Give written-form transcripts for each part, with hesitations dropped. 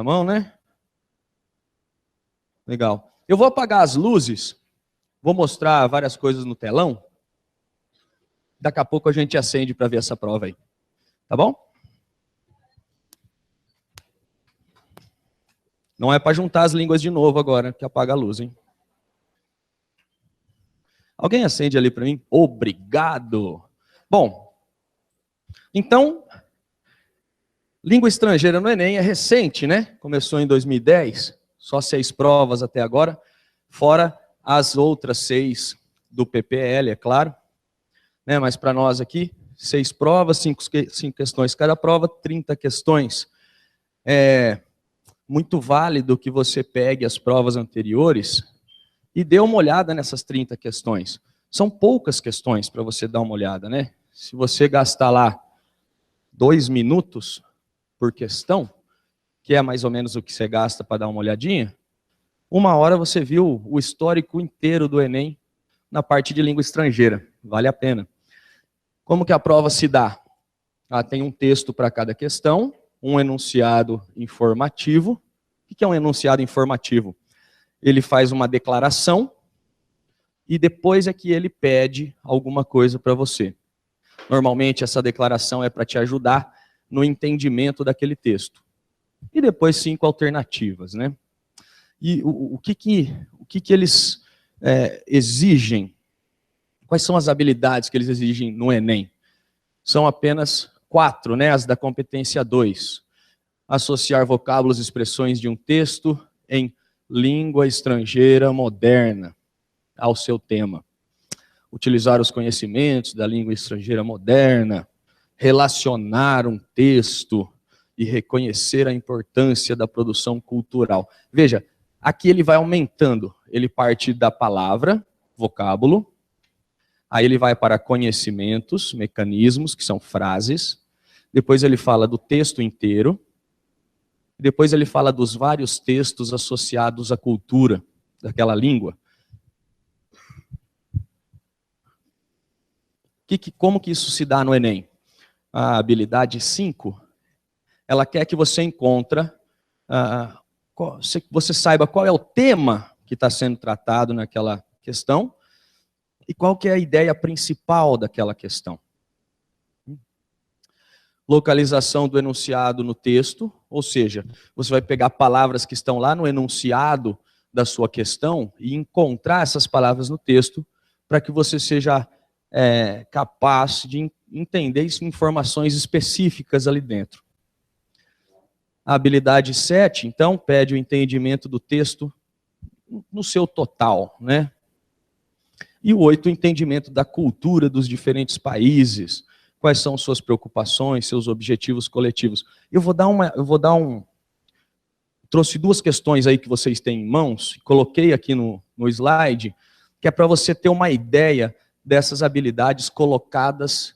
na mão, né? Legal. Eu vou apagar as luzes, vou mostrar várias coisas no telão. Daqui a pouco a gente acende para ver essa prova aí. Tá bom? Não é para juntar as línguas de novo agora, que apaga a luz, hein? Alguém acende ali para mim? Obrigado. Bom, então, língua estrangeira no Enem é recente, né? Começou em 2010, só 6 provas até agora, fora as outras 6 do PPL, é claro. Né? Mas para nós aqui, 6 provas, 5 questões cada prova, 30 questões. É muito válido que você pegue as provas anteriores e dê uma olhada nessas 30 questões. São poucas questões para você dar uma olhada, né? Se você gastar lá 2 minutos por questão, que é mais ou menos o que você gasta para dar uma olhadinha, 1 hora você viu o histórico inteiro do Enem na parte de língua estrangeira. Vale a pena. Como que a prova se dá? Tem um texto para cada questão, um enunciado informativo. O que é um enunciado informativo? Ele faz uma declaração e depois é que ele pede alguma coisa para você. Normalmente essa declaração é para te ajudar no entendimento daquele texto. E depois 5 alternativas, né? E o que eles exigem? Quais são as habilidades que eles exigem no Enem? São apenas 4, né? As da competência 2. Associar vocábulos e expressões de um texto em língua estrangeira moderna ao seu tema. Utilizar os conhecimentos da língua estrangeira moderna, relacionar um texto e reconhecer a importância da produção cultural. Veja, aqui ele vai aumentando. Ele parte da palavra, vocábulo, aí ele vai para conhecimentos, mecanismos, que são frases, depois ele fala do texto inteiro, depois ele fala dos vários textos associados à cultura daquela língua. Como que isso se dá no Enem? A habilidade 5, ela quer que você você saiba qual é o tema que está sendo tratado naquela questão e qual que é a ideia principal daquela questão. Localização do enunciado no texto, ou seja, você vai pegar palavras que estão lá no enunciado da sua questão e encontrar essas palavras no texto para que você seja capaz de entender informações específicas ali dentro. A habilidade 7, então, pede o entendimento do texto no seu total, né? E o 8, o entendimento da cultura dos diferentes países, quais são suas preocupações, seus objetivos coletivos. Trouxe 2 questões aí que vocês têm em mãos, coloquei aqui no slide, que é para você ter uma ideia dessas habilidades colocadas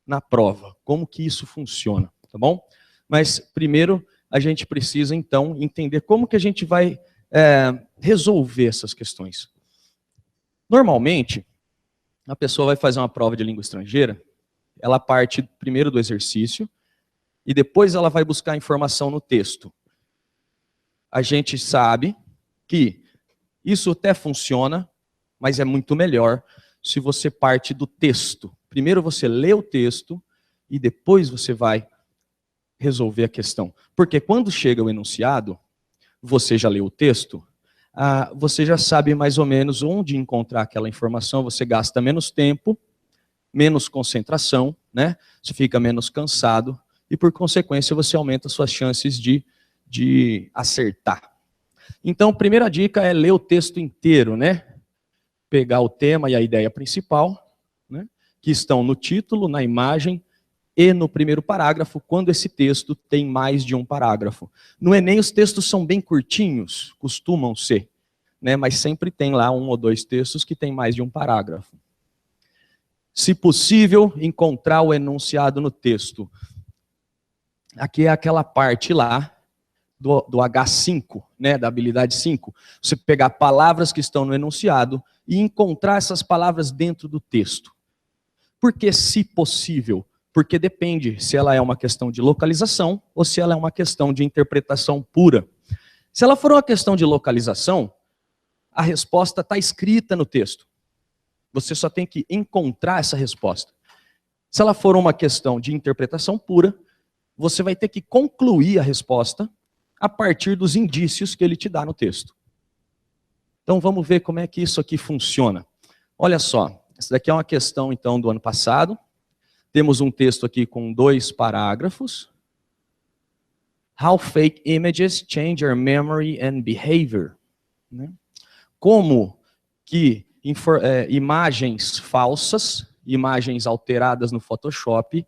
na prova. Como que isso funciona, tá bom? Mas primeiro a gente precisa então entender como que a gente vai resolver essas questões. Normalmente, a pessoa vai fazer uma prova de língua estrangeira, ela parte primeiro do exercício e depois ela vai buscar informação no texto. A gente sabe que isso até funciona, mas é muito melhor se você parte do texto. Primeiro você lê o texto e depois você vai resolver a questão. Porque quando chega o enunciado, você já leu o texto, você já sabe mais ou menos onde encontrar aquela informação, você gasta menos tempo, menos concentração, né? Você fica menos cansado e, por consequência, você aumenta suas chances de acertar. Então, a primeira dica é ler o texto inteiro, né? Pegar o tema e a ideia principal, né? Que estão no título, na imagem e no primeiro parágrafo, quando esse texto tem mais de um parágrafo. No Enem, os textos são bem curtinhos, costumam ser, né? Mas sempre tem lá 1 ou 2 textos que tem mais de um parágrafo. Se possível, encontrar o enunciado no texto. Aqui é aquela parte lá do H5, né, da habilidade 5. Você pegar palavras que estão no enunciado e encontrar essas palavras dentro do texto. Por que se possível? Porque depende se ela é uma questão de localização ou se ela é uma questão de interpretação pura. Se ela for uma questão de localização, a resposta está escrita no texto. Você só tem que encontrar essa resposta. Se ela for uma questão de interpretação pura, você vai ter que concluir a resposta a partir dos indícios que ele te dá no texto. Então vamos ver como é que isso aqui funciona. Olha só, essa daqui é uma questão então do ano passado. Temos um texto aqui com 2 parágrafos. How fake images change your memory and behavior. Como que imagens falsas, imagens alteradas no Photoshop,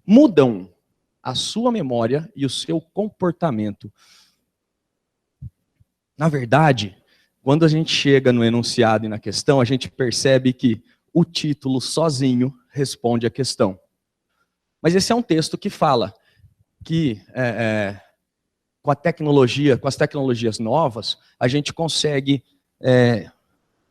mudam a sua memória e o seu comportamento. Na verdade, quando a gente chega no enunciado e na questão, a gente percebe que o título sozinho responde à questão. Mas esse é um texto que fala que com a tecnologia, com as tecnologias novas, a gente consegue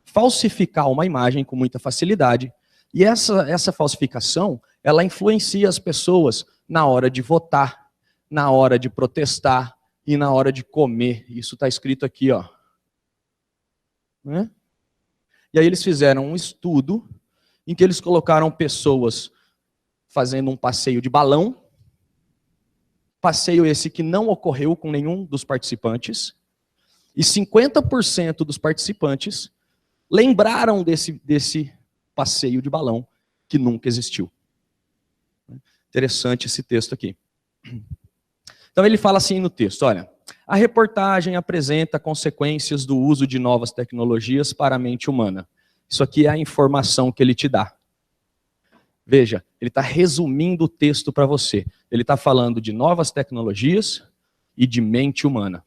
falsificar uma imagem com muita facilidade. E essa falsificação, ela influencia as pessoas na hora de votar, na hora de protestar e na hora de comer. Isso está escrito aqui, ó. E aí eles fizeram um estudo em que eles colocaram pessoas fazendo um passeio de balão, passeio esse que não ocorreu com nenhum dos participantes, e 50% dos participantes lembraram desse passeio de balão que nunca existiu. Interessante esse texto aqui. Então ele fala assim no texto, olha, a reportagem apresenta consequências do uso de novas tecnologias para a mente humana. Isso aqui é a informação que ele te dá. Veja, ele está resumindo o texto para você. Ele está falando de novas tecnologias e de mente humana.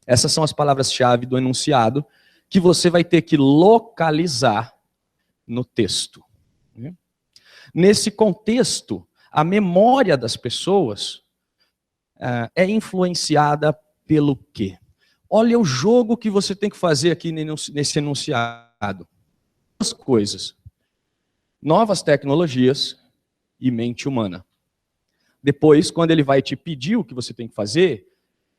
Essas são as palavras-chave do enunciado que você vai ter que localizar no texto. Nesse contexto, a memória das pessoas é influenciada pelo quê? Olha o jogo que você tem que fazer aqui nesse enunciado. 2 coisas. Novas tecnologias e mente humana. Depois, quando ele vai te pedir o que você tem que fazer,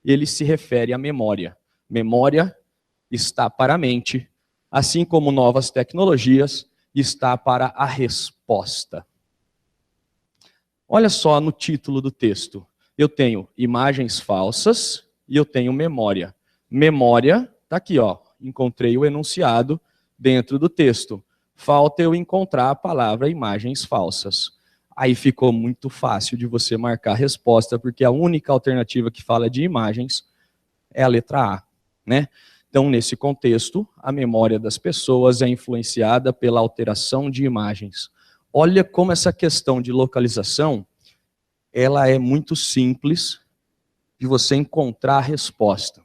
ele se refere à memória. Memória está para a mente, assim como novas tecnologias está para a resposta. Olha só no título do texto. Eu tenho imagens falsas e eu tenho memória. Memória, está aqui, ó. Encontrei o enunciado dentro do texto. Falta eu encontrar a palavra imagens falsas. Aí ficou muito fácil de você marcar a resposta, porque a única alternativa que fala de imagens é a letra A, né? Então, nesse contexto, a memória das pessoas é influenciada pela alteração de imagens. Olha como essa questão de localização, ela é muito simples de você encontrar a resposta.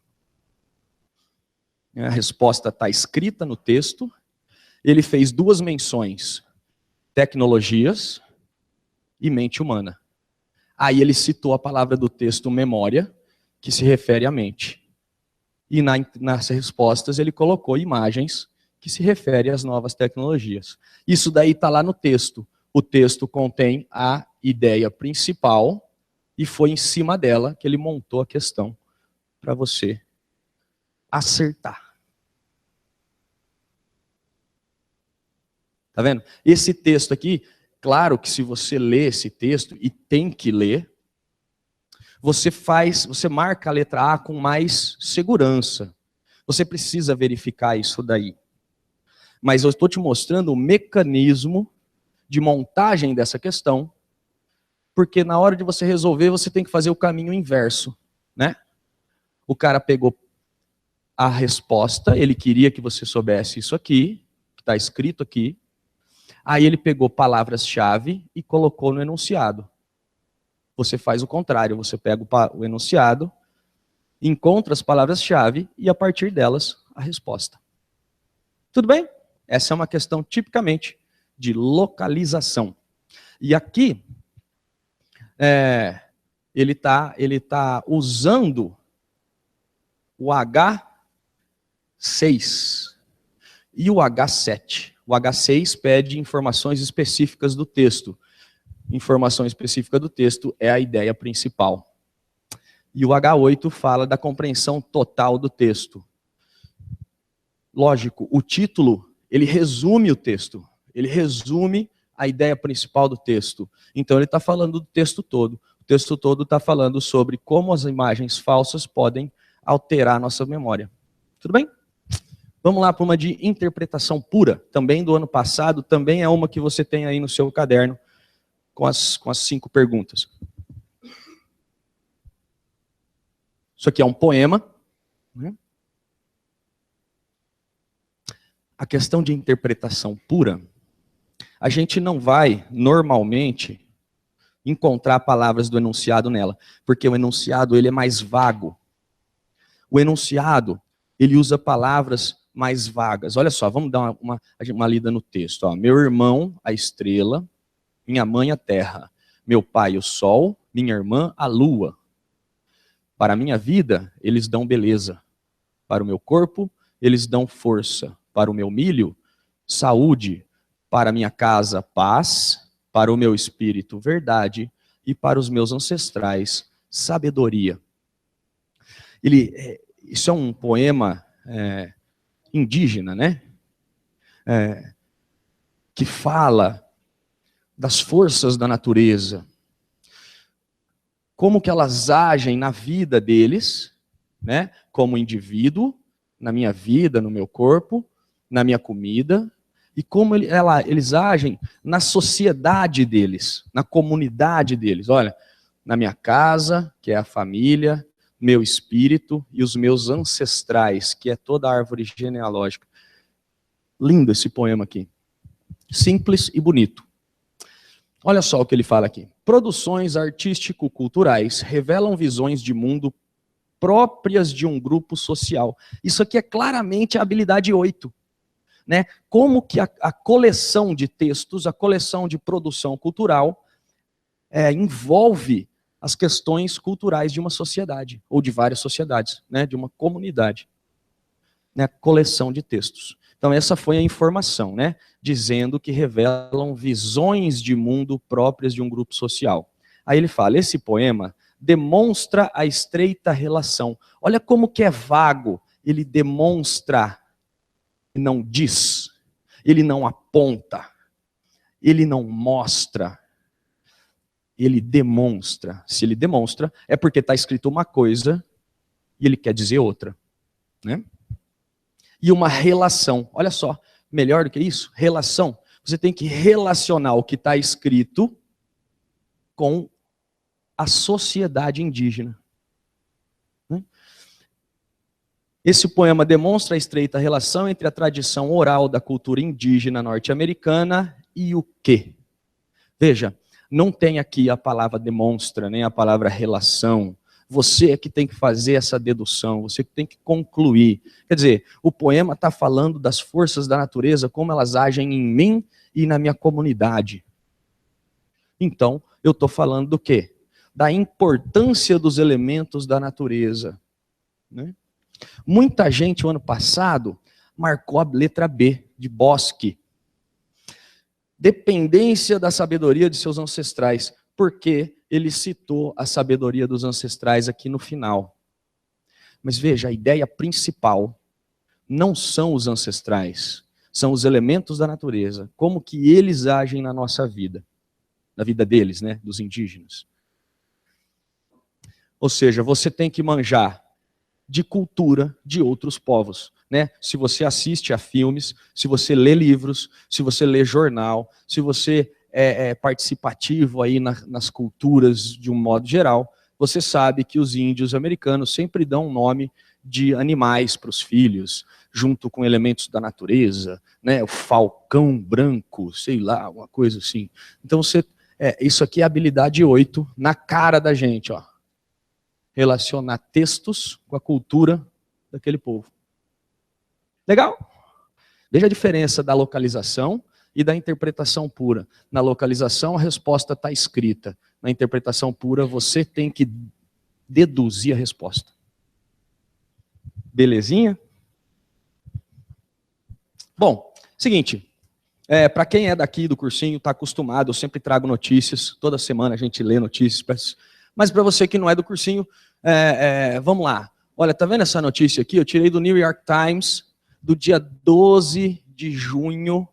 A resposta está escrita no texto. Ele fez 2 menções, tecnologias e mente humana. Aí ele citou a palavra do texto memória, que se refere à mente. E nas respostas ele colocou imagens, que se refere às novas tecnologias. Isso daí está lá no texto. O texto contém a ideia principal e foi em cima dela que ele montou a questão para você acertar. Tá vendo? Esse texto aqui, claro que se você lê esse texto, e tem que ler, você marca a letra A com mais segurança. Você precisa verificar isso daí. Mas eu estou te mostrando o mecanismo de montagem dessa questão, porque na hora de você resolver, você tem que fazer o caminho inverso, né? O cara pegou a resposta, ele queria que você soubesse isso aqui, que está escrito aqui, aí ele pegou palavras-chave e colocou no enunciado. Você faz o contrário, você pega o enunciado, encontra as palavras-chave e a partir delas a resposta. Tudo bem? Essa é uma questão tipicamente de localização. E aqui, ele tá usando o H6 e o H7. O H6 pede informações específicas do texto. informação específica do texto é a ideia principal. E o H8 fala da compreensão total do texto. Lógico, o título, ele resume o texto. Ele resume a ideia principal do texto. Então ele está falando do texto todo. O texto todo está falando sobre como as imagens falsas podem alterar a nossa memória. Tudo bem? Vamos lá para uma de interpretação pura, também do ano passado, também é uma que você tem aí no seu caderno, com as 5 perguntas. Isso aqui é um poema. Né? A questão de interpretação pura, a gente não vai, normalmente, encontrar palavras do enunciado nela, porque o enunciado ele é mais vago. O enunciado, ele usa palavras mais vagas. Olha só, vamos dar uma lida no texto. Ó. Meu irmão, a estrela, minha mãe, a terra, meu pai, o sol, minha irmã, a lua. Para a minha vida, eles dão beleza. Para o meu corpo, eles dão força. Para o meu milho, saúde. Para a minha casa, paz. Para o meu espírito, verdade. E para os meus ancestrais, sabedoria. Isso é um poema indígena, né? Que fala das forças da natureza. Como que elas agem na vida deles, né? Como indivíduo, na minha vida, no meu corpo, na minha comida, e como eles agem na sociedade deles, na comunidade deles. Olha, na minha casa, que é a família, meu espírito e os meus ancestrais, que é toda a árvore genealógica. Lindo esse poema aqui. Simples e bonito. Olha só o que ele fala aqui. Produções artístico-culturais revelam visões de mundo próprias de um grupo social. Isso aqui é claramente a habilidade 8. Né? Como que a coleção de textos, a coleção de produção cultural envolve as questões culturais de uma sociedade, ou de várias sociedades, né? De uma comunidade. Né? Coleção de textos. Então essa foi a informação, né? Dizendo que revelam visões de mundo próprias de um grupo social. Aí ele fala, esse poema demonstra a estreita relação. Olha como que é vago, ele demonstra, não diz, ele não aponta, ele não mostra, ele demonstra. Se ele demonstra, é porque está escrito uma coisa e ele quer dizer outra. Né? E uma relação, olha só, melhor do que isso, relação. Você tem que relacionar o que está escrito com a sociedade indígena. Né? Esse poema demonstra a estreita relação entre a tradição oral da cultura indígena norte-americana e o quê? Veja, não tem aqui a palavra demonstra, nem a palavra relação. Você é que tem que fazer essa dedução, você que tem que concluir. Quer dizer, o poema está falando das forças da natureza, como elas agem em mim e na minha comunidade. Então, eu estou falando do quê? Da importância dos elementos da natureza. Né? Muita gente, o ano passado, marcou a letra B, de bosque. Dependência da sabedoria de seus ancestrais, porque ele citou a sabedoria dos ancestrais aqui no final. Mas veja, a ideia principal não são os ancestrais, são os elementos da natureza, como que eles agem na nossa vida, na vida deles, né, dos indígenas. Ou seja, você tem que manjar de cultura de outros povos. Né? Se você assiste a filmes, se você lê livros, se você lê jornal, se você é participativo aí nas culturas de um modo geral, você sabe que os índios americanos sempre dão um nome de animais para os filhos, junto com elementos da natureza, né? O falcão branco, sei lá, uma coisa assim. Então isso aqui é habilidade 8 na cara da gente, ó. Relacionar textos com a cultura daquele povo. Legal? Veja a diferença da localização e da interpretação pura. Na localização, a resposta está escrita. Na interpretação pura, você tem que deduzir a resposta. Belezinha? Bom, seguinte. Para quem é daqui do cursinho, está acostumado, eu sempre trago notícias, toda semana a gente lê notícias, mas para você que não é do cursinho, vamos lá. Olha, tá vendo essa notícia aqui? Eu tirei do New York Times, do dia 12 de junho.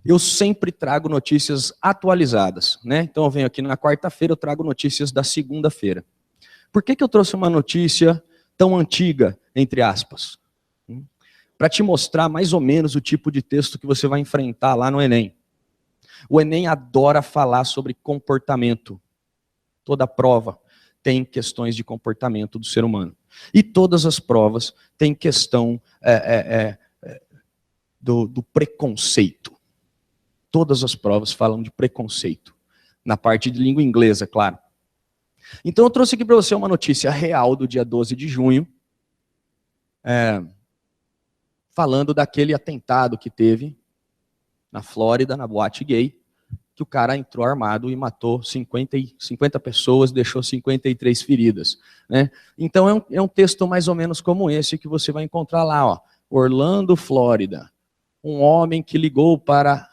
Eu sempre trago notícias atualizadas, né? Então eu venho aqui na quarta-feira, eu trago notícias da segunda-feira. Por que eu trouxe uma notícia tão antiga, entre aspas? Para te mostrar mais ou menos o tipo de texto que você vai enfrentar lá no Enem. O Enem adora falar sobre comportamento. Toda prova tem questões de comportamento do ser humano. E todas as provas têm questão do preconceito. Todas as provas falam de preconceito. Na parte de língua inglesa, claro. Então eu trouxe aqui para você uma notícia real do dia 12 de junho, falando daquele atentado que teve na Flórida, na boate gay, que o cara entrou armado e matou 50 pessoas, deixou 53 feridas. Né? Então é um texto mais ou menos como esse que você vai encontrar lá, ó. Orlando, Flórida. Um homem que ligou para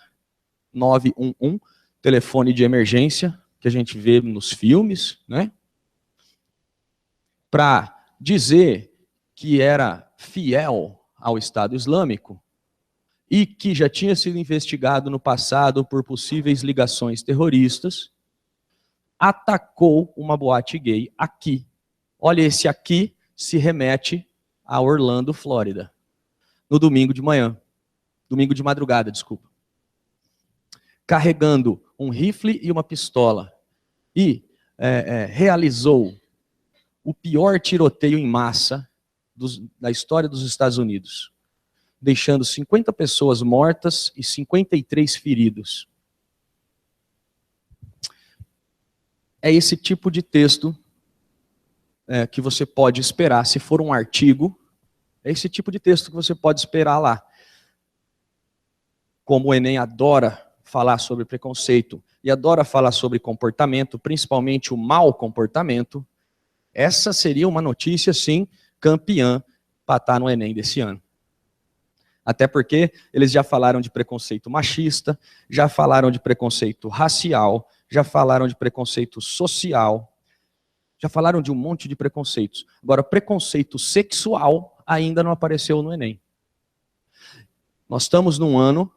911, telefone de emergência, que a gente vê nos filmes, né? Para dizer que era fiel ao Estado Islâmico e que já tinha sido investigado no passado por possíveis ligações terroristas, atacou uma boate gay aqui. Olha, esse aqui se remete a Orlando, Flórida, no domingo de manhã, domingo de madrugada, desculpa. Carregando um rifle e uma pistola. E realizou o pior tiroteio em massa da história dos Estados Unidos, deixando 50 pessoas mortas e 53 feridos. É esse tipo de texto que você pode esperar, se for um artigo, é esse tipo de texto que você pode esperar lá. Como o Enem adora falar sobre preconceito e adora falar sobre comportamento, principalmente o mau comportamento, essa seria uma notícia, sim, campeã para estar no Enem desse ano. Até porque eles já falaram de preconceito machista, já falaram de preconceito racial, já falaram de preconceito social, já falaram de um monte de preconceitos. Agora, preconceito sexual ainda não apareceu no Enem. Nós estamos num ano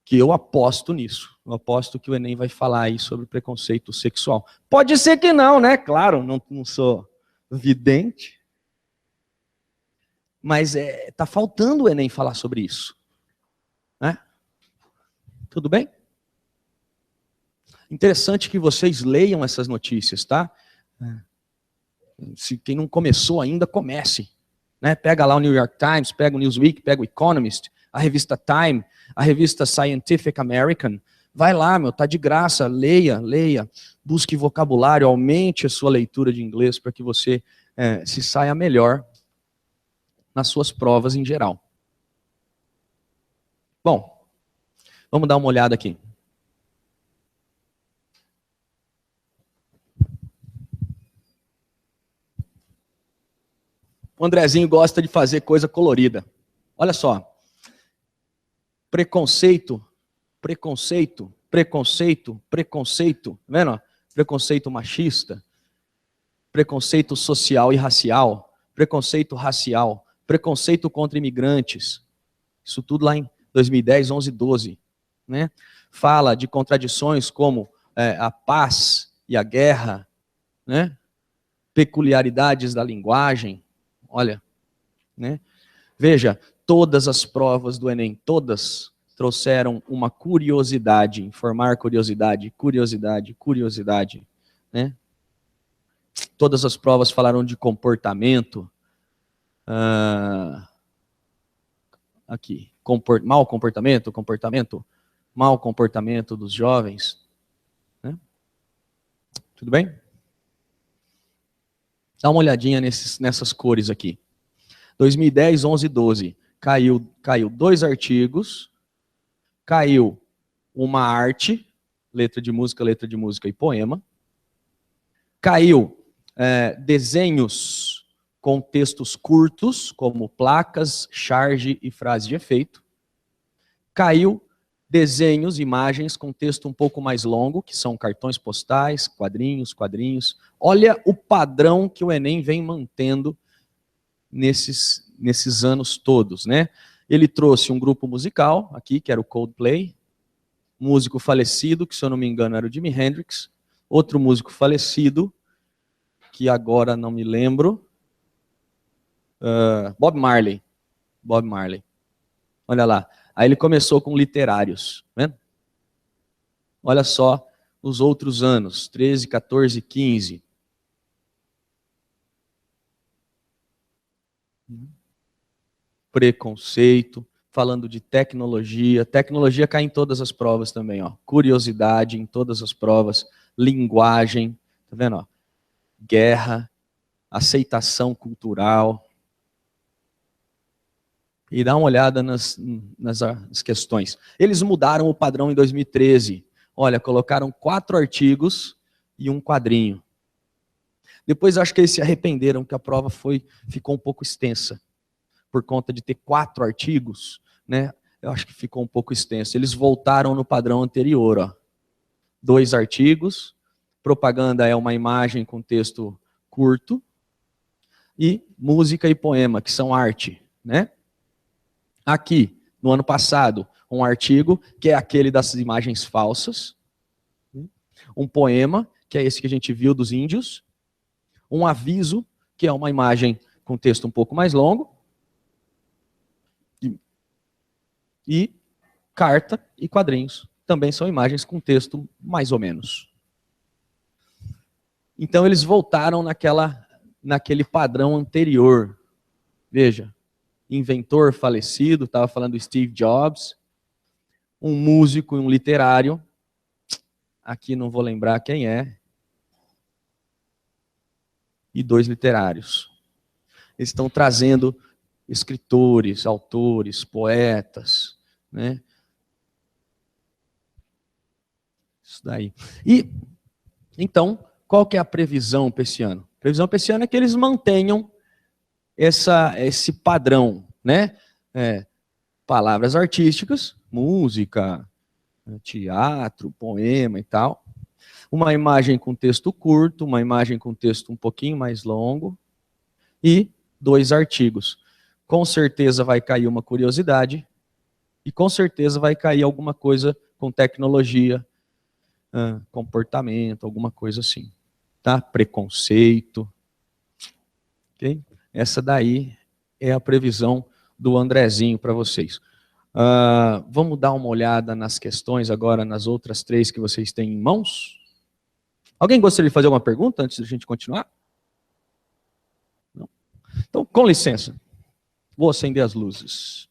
que eu aposto nisso. Eu aposto que o Enem vai falar aí sobre preconceito sexual. Pode ser que não, né? Claro, não sou vidente. Mas tá faltando o Enem falar sobre isso. Né? Tudo bem? Interessante que vocês leiam essas notícias, tá? Se quem não começou ainda, comece. Né? Pega lá o New York Times, pega o Newsweek, pega o Economist, a revista Time, a revista Scientific American. Vai lá, tá de graça, leia, busque vocabulário, aumente a sua leitura de inglês para que você se saia melhor nas suas provas em geral. Bom, vamos dar uma olhada aqui. O Andrezinho gosta de fazer coisa colorida. Olha só. Preconceito. Vendo? Preconceito machista. Preconceito social e racial. Preconceito racial. Preconceito contra imigrantes. Isso tudo lá em 2010, 11, 12. Né? Fala de contradições como a paz e a guerra. Né? Peculiaridades da linguagem. Olha, né? Veja, todas as provas do Enem, todas trouxeram uma curiosidade, informar curiosidade, né? Todas as provas falaram de comportamento, aqui, mau comportamento dos jovens, né? Tudo bem? Dá uma olhadinha nessas cores aqui. 2010, 11, 12. Caiu 2 artigos, caiu uma arte, letra de música e poema. Caiu desenhos com textos curtos, como placas, charge e frase de efeito. caiu desenhos, imagens com texto um pouco mais longo, que são cartões postais, quadrinhos. Olha o padrão que o Enem vem mantendo nesses anos todos, né? Ele trouxe um grupo musical aqui, que era o Coldplay, músico falecido, que se eu não me engano era o Jimi Hendrix, outro músico falecido, que agora não me lembro, Bob Marley. Olha lá. Aí ele começou com literários, né? Olha só os outros anos, 13, 14, 15. Preconceito, falando de tecnologia. Tecnologia cai em todas as provas também, ó. Curiosidade em todas as provas, linguagem, tá vendo, ó? Guerra, aceitação cultural. E dá uma olhada nas questões. Eles mudaram o padrão em 2013. Olha, colocaram 4 artigos e um quadrinho. Depois acho que eles se arrependeram que a prova ficou um pouco extensa. Por conta de ter 4 artigos, né? Eu acho que ficou um pouco extenso. Eles voltaram no padrão anterior, ó. 2 artigos, propaganda é uma imagem com texto curto, e música e poema, que são arte, né? Aqui, no ano passado, um artigo, que é aquele das imagens falsas, um poema, que é esse que a gente viu dos índios, um aviso, que é uma imagem com texto um pouco mais longo, e carta e quadrinhos, também são imagens com texto mais ou menos. Então eles voltaram naquele padrão anterior. Veja, inventor falecido, estava falando do Steve Jobs, um músico e um literário, aqui não vou lembrar quem é, e 2 literários. Eles estão trazendo escritores, autores, poetas, né? Isso daí. E, então, qual que é a previsão para esse ano? A previsão para esse ano é que eles mantenham esse padrão, né? Palavras artísticas, música, teatro, poema e tal. Uma imagem com texto curto, uma imagem com texto um pouquinho mais longo e 2 artigos. Com certeza vai cair uma curiosidade e com certeza vai cair alguma coisa com tecnologia, comportamento, alguma coisa assim. Tá? Preconceito. Okay? Essa daí é a previsão do Andrezinho para vocês. Vamos dar uma olhada nas questões agora, nas outras 3 que vocês têm em mãos? Alguém gostaria de fazer alguma pergunta antes de a gente continuar? Não? Então, com licença. Vou acender as luzes.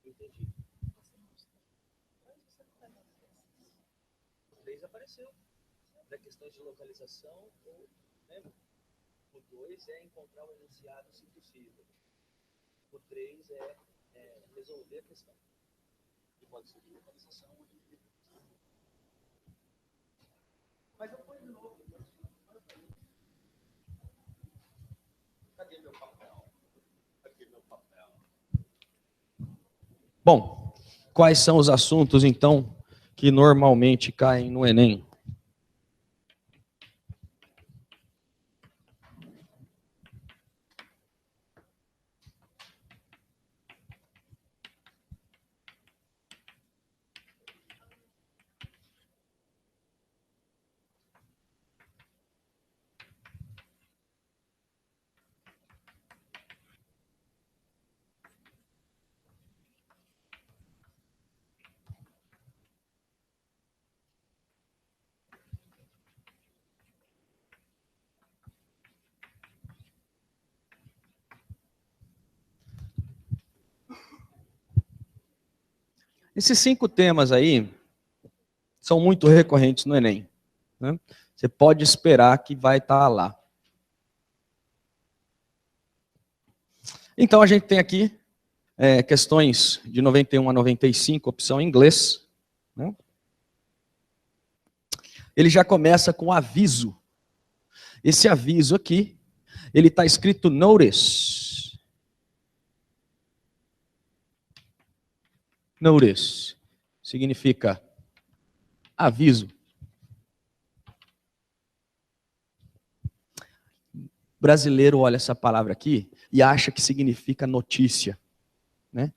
Entendi. O 3 apareceu. Da questão de localização, lembra? O 2 é encontrar o enunciado se possível. O 3 é resolver a questão. E pode ser de localização ou de... Mas eu ponho de novo. Cadê meu papel? Cadê meu papel? Bom, quais são os assuntos, então, que normalmente caem no Enem? Esses 5 temas aí são muito recorrentes no Enem, né? Você pode esperar que vai estar lá. Então a gente tem aqui questões de 91 a 95, opção em inglês, né? Ele já começa com aviso. Esse aviso aqui, ele está escrito notice. Notice significa aviso. O brasileiro olha essa palavra aqui e acha que significa notícia, né?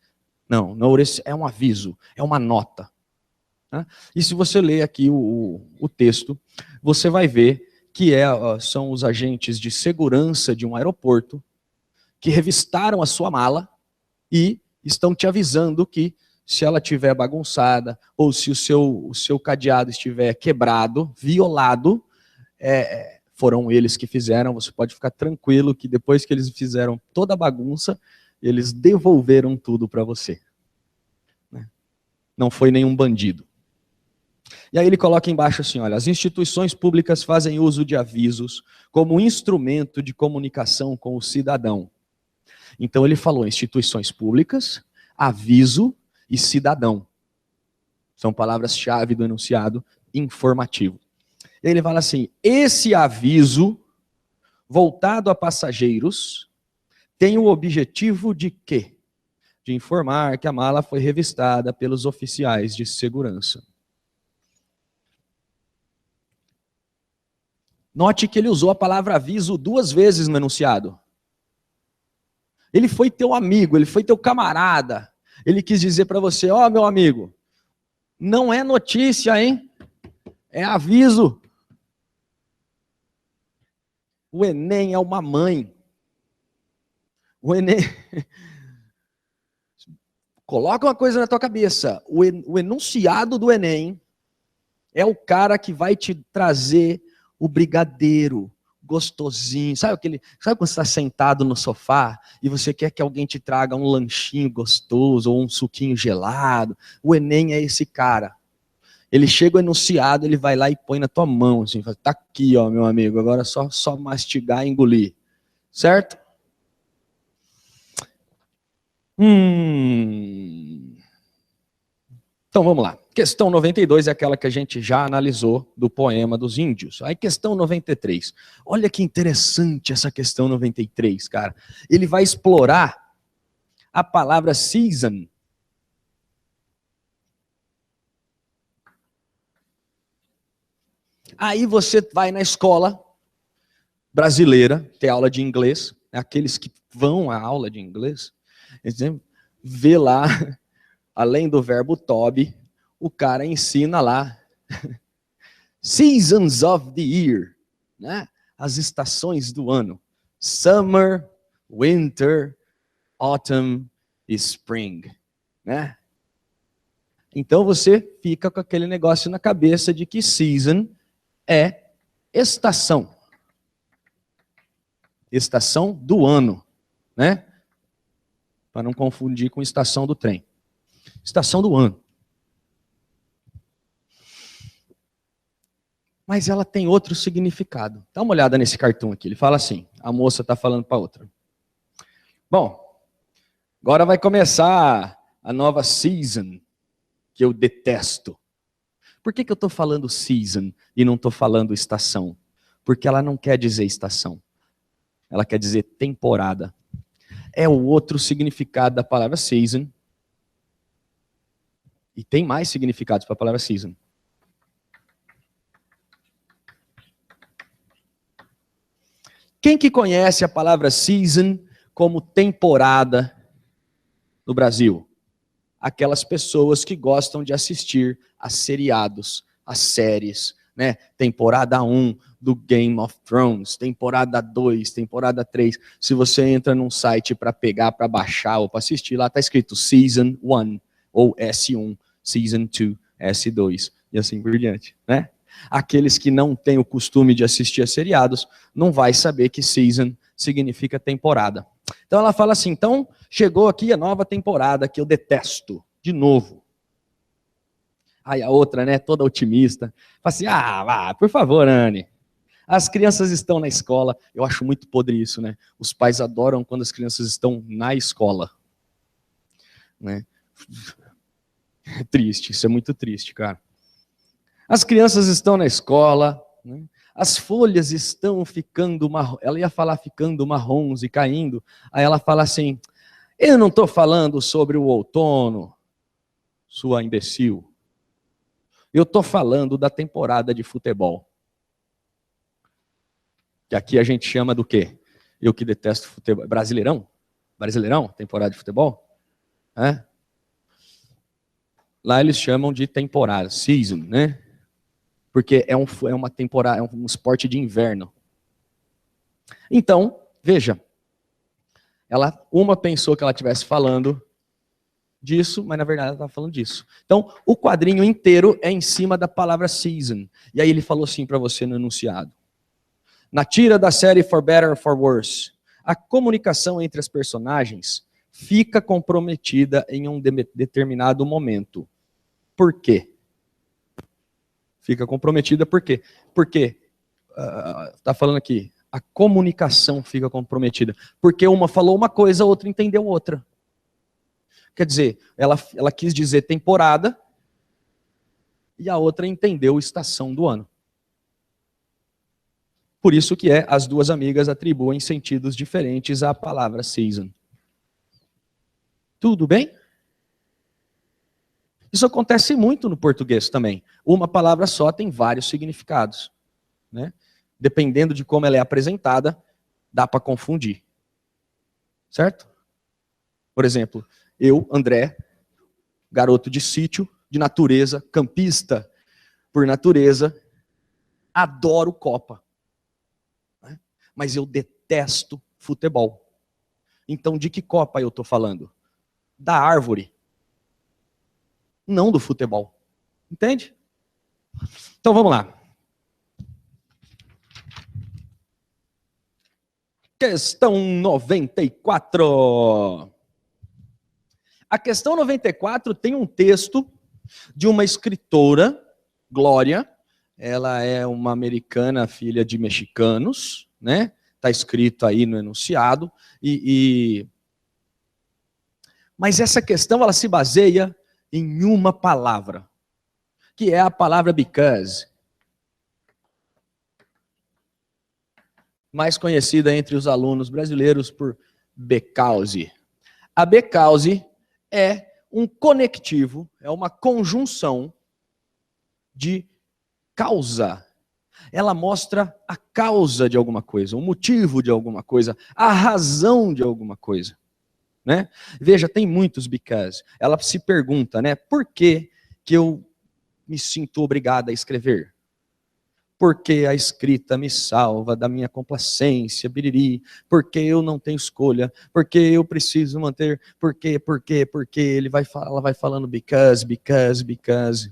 Não, notice é um aviso, é uma nota. Né? E se você ler aqui o texto, você vai ver que são os agentes de segurança de um aeroporto que revistaram a sua mala e estão te avisando que se ela estiver bagunçada ou se o seu cadeado estiver quebrado, violado, foram eles que fizeram, você pode ficar tranquilo que depois que eles fizeram toda a bagunça, eles devolveram tudo para você. Não foi nenhum bandido. E aí ele coloca embaixo assim, olha, as instituições públicas fazem uso de avisos como instrumento de comunicação com o cidadão. Então ele falou instituições públicas, aviso e cidadão. São palavras-chave do enunciado informativo. E ele fala assim, esse aviso voltado a passageiros tem o objetivo de quê? De informar que a mala foi revistada pelos oficiais de segurança. Note que ele usou a palavra aviso 2 vezes no enunciado. Ele foi teu amigo, ele foi teu camarada. Ele quis dizer para você, ó, meu amigo, não é notícia, hein? É aviso. O Enem é uma mãe. O Enem... Coloca uma coisa na tua cabeça. O enunciado do Enem é o cara que vai te trazer o brigadeiro gostosinho. Sabe quando você está sentado no sofá e você quer que alguém te traga um lanchinho gostoso ou um suquinho gelado? O Enem é esse cara. Ele chega o enunciado, ele vai lá e põe na tua mão, assim, fala, tá aqui, ó, meu amigo, agora é só mastigar e engolir. Certo? Então vamos lá. Questão 92 é aquela que a gente já analisou do poema dos índios. Aí questão 93. Olha que interessante essa questão 93, cara. Ele vai explorar a palavra season. Aí você vai na escola brasileira, ter aula de inglês, aqueles que vão à aula de inglês, vê lá, além do verbo to be, o cara ensina lá seasons of the year, né? As estações do ano. Summer, winter, autumn e spring, né? Então você fica com aquele negócio na cabeça de que season é estação. Estação do ano, né? Para não confundir com estação do trem. Estação do ano. Mas ela tem outro significado. Dá uma olhada nesse cartoon aqui. Ele fala assim, a moça está falando para outra. Bom, agora vai começar a nova season, que eu detesto. Por que eu estou falando season e não estou falando estação? Porque ela não quer dizer estação. Ela quer dizer temporada. É o outro significado da palavra season. E tem mais significados para a palavra season. Quem que conhece a palavra season como temporada no Brasil? Aquelas pessoas que gostam de assistir a seriados, a séries, né? Temporada 1 do Game of Thrones, temporada 2, temporada 3. Se você entra num site para pegar, para baixar ou para assistir, lá está escrito Season 1 ou S1, Season 2, S2 e assim por diante, né? Aqueles que não têm o costume de assistir a seriados, não vai saber que season significa temporada. Então ela fala assim, então chegou aqui a nova temporada que eu detesto, de novo. Aí a outra, né, toda otimista, fala assim, por favor, Anne, As crianças estão na escola. Eu acho muito podre isso, né? Os pais adoram quando as crianças estão na escola. Né? É triste, isso é muito triste, cara. As crianças estão na escola, né? As folhas estão ficando marrom. Ela ia falar ficando marrons e caindo. Aí ela fala assim, eu não estou falando sobre o outono, sua imbecil. Eu estou falando da temporada de futebol. Que aqui a gente chama do quê? Eu que detesto futebol. Brasileirão? Brasileirão? Temporada de futebol? É? Lá eles chamam de temporada, season, né? Porque é uma temporada, é um esporte de inverno. Então, veja, uma pensou que ela estivesse falando disso, mas na verdade ela estava falando disso. Então, o quadrinho inteiro é em cima da palavra season. E aí ele falou assim para você no enunciado. Na tira da série For Better or For Worse, a comunicação entre as personagens fica comprometida em um determinado momento. Por quê? Fica comprometida por quê? Porque, está falando aqui, a comunicação fica comprometida. Porque uma falou uma coisa, a outra entendeu outra. Quer dizer, ela quis dizer temporada e a outra entendeu estação do ano. Por isso que as duas amigas atribuem sentidos diferentes à palavra season. Tudo bem? Isso acontece muito no português também. Uma palavra só tem vários significados. Né? Dependendo de como ela é apresentada, dá para confundir. Certo? Por exemplo, eu, André, garoto de sítio, de natureza, campista por natureza, adoro Copa. Né? Mas eu detesto futebol. Então, de que Copa eu estou falando? Da árvore. Não do futebol. Entende? Então, vamos lá. Questão 94. A questão 94 tem um texto de uma escritora, Glória. Ela é uma americana, filha de mexicanos, né? Está escrito aí no enunciado. Mas essa questão ela se baseia em uma palavra, que é a palavra because. Mais conhecida entre os alunos brasileiros por because. A because é um conectivo, é uma conjunção de causa. Ela mostra a causa de alguma coisa, o motivo de alguma coisa, a razão de alguma coisa. Né? Veja, tem muitos because. Ela se pergunta, né, por que eu me sinto obrigada a escrever? Porque a escrita me salva da minha complacência, biriri, porque eu não tenho escolha, porque eu preciso manter, porque, ela vai falando because,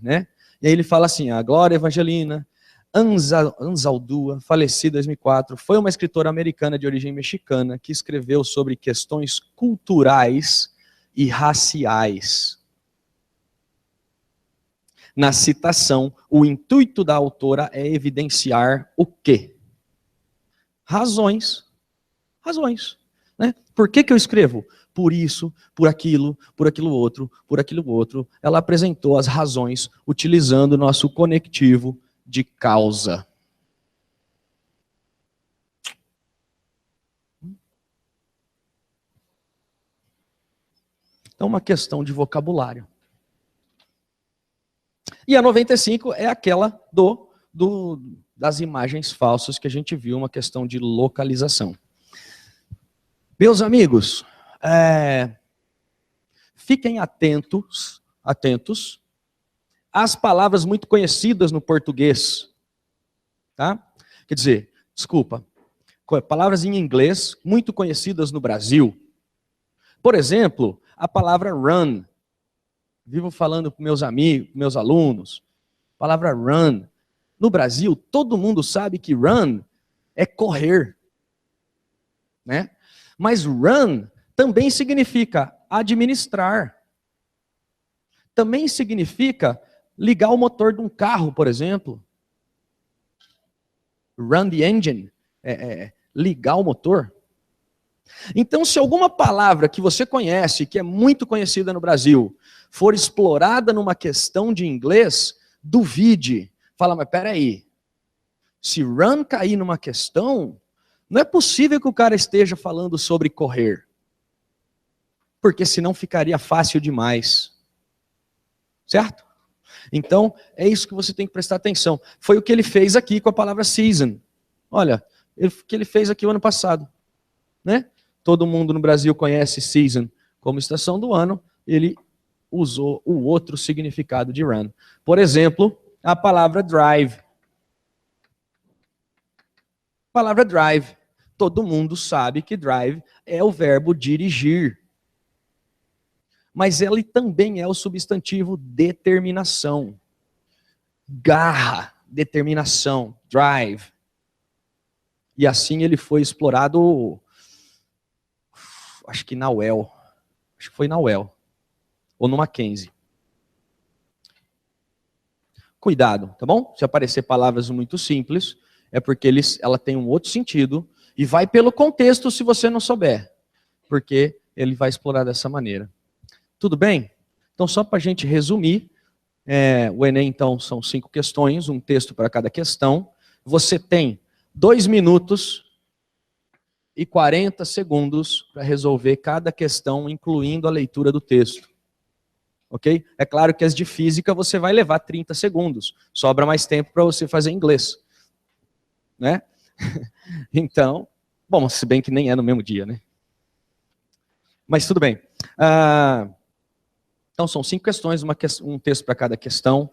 né? E aí ele fala assim, a Glória Evangelina Anzaldúa, falecida em 2004, foi uma escritora americana de origem mexicana que escreveu sobre questões culturais e raciais. Na citação, o intuito da autora é evidenciar o quê? Razões. Razões. Né? Por que eu escrevo? Por isso, por aquilo outro, por aquilo outro. Ela apresentou as razões utilizando o nosso conectivo de causa. Então, uma questão de vocabulário. E a 95 é aquela das imagens falsas que a gente viu, uma questão de localização. Meus amigos, fiquem atentos às palavras muito conhecidas no português. Tá? Quer dizer, desculpa, palavras em inglês muito conhecidas no Brasil. Por exemplo, a palavra run. Vivo falando com meus amigos, meus alunos. Palavra run. No Brasil, todo mundo sabe que run é correr. Né? Mas run também significa administrar. Também significa ligar o motor de um carro, por exemplo. Run the engine, ligar o motor. Então, se alguma palavra que você conhece, que é muito conhecida no Brasil, for explorada numa questão de inglês, duvide. Fala, mas peraí, se run cair numa questão, não é possível que o cara esteja falando sobre correr. Porque senão ficaria fácil demais. Certo? Então, é isso que você tem que prestar atenção. Foi o que ele fez aqui com a palavra season. Olha, o que ele fez aqui o ano passado. Né? Todo mundo no Brasil conhece season como estação do ano. Ele usou o outro significado de run. Por exemplo, a palavra drive. A palavra drive. Todo mundo sabe que drive é o verbo dirigir. Mas ele também é o substantivo determinação. Garra, determinação, drive. E assim ele foi explorado, acho que na UEL. Acho que foi na UEL. Ou no Mackenzie. Cuidado, tá bom? Se aparecer palavras muito simples, é porque ela tem um outro sentido e vai pelo contexto se você não souber. Porque ele vai explorar dessa maneira. Tudo bem? Então, só para a gente resumir, o Enem, então, são 5 questões, um texto para cada questão. Você tem 2 minutos e 40 segundos para resolver cada questão, incluindo a leitura do texto. Ok? É claro que as de física você vai levar 30 segundos. Sobra mais tempo para você fazer inglês. Né? Então, bom, se bem que nem é no mesmo dia, né? Mas tudo bem. Então, são 5 questões, um texto para cada questão.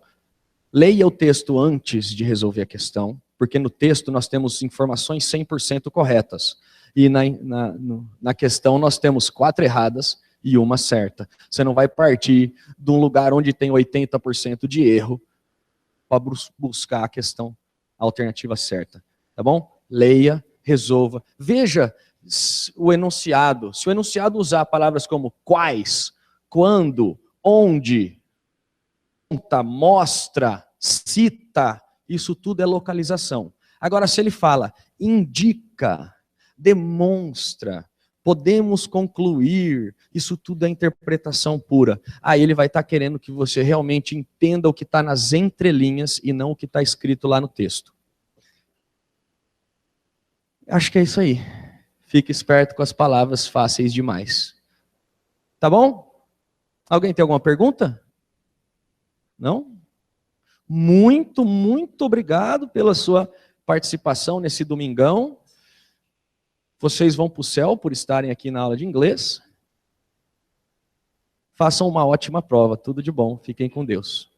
Leia o texto antes de resolver a questão, porque no texto nós temos informações 100% corretas. E na questão nós temos 4 erradas e uma certa. Você não vai partir de um lugar onde tem 80% de erro para buscar a questão, a alternativa certa. Tá bom? Leia, resolva. Veja o enunciado. Se o enunciado usar palavras como quais, quando, onde, conta, mostra, cita, isso tudo é localização. Agora, se ele fala, indica, demonstra, podemos concluir, isso tudo é interpretação pura. Aí ele vai estar querendo que você realmente entenda o que está nas entrelinhas e não o que está escrito lá no texto. Acho que é isso aí. Fique esperto com as palavras fáceis demais. Tá bom? Alguém tem alguma pergunta? Não? Muito, muito obrigado pela sua participação nesse domingão. Vocês vão para o céu por estarem aqui na aula de inglês. Façam uma ótima prova. Tudo de bom. Fiquem com Deus.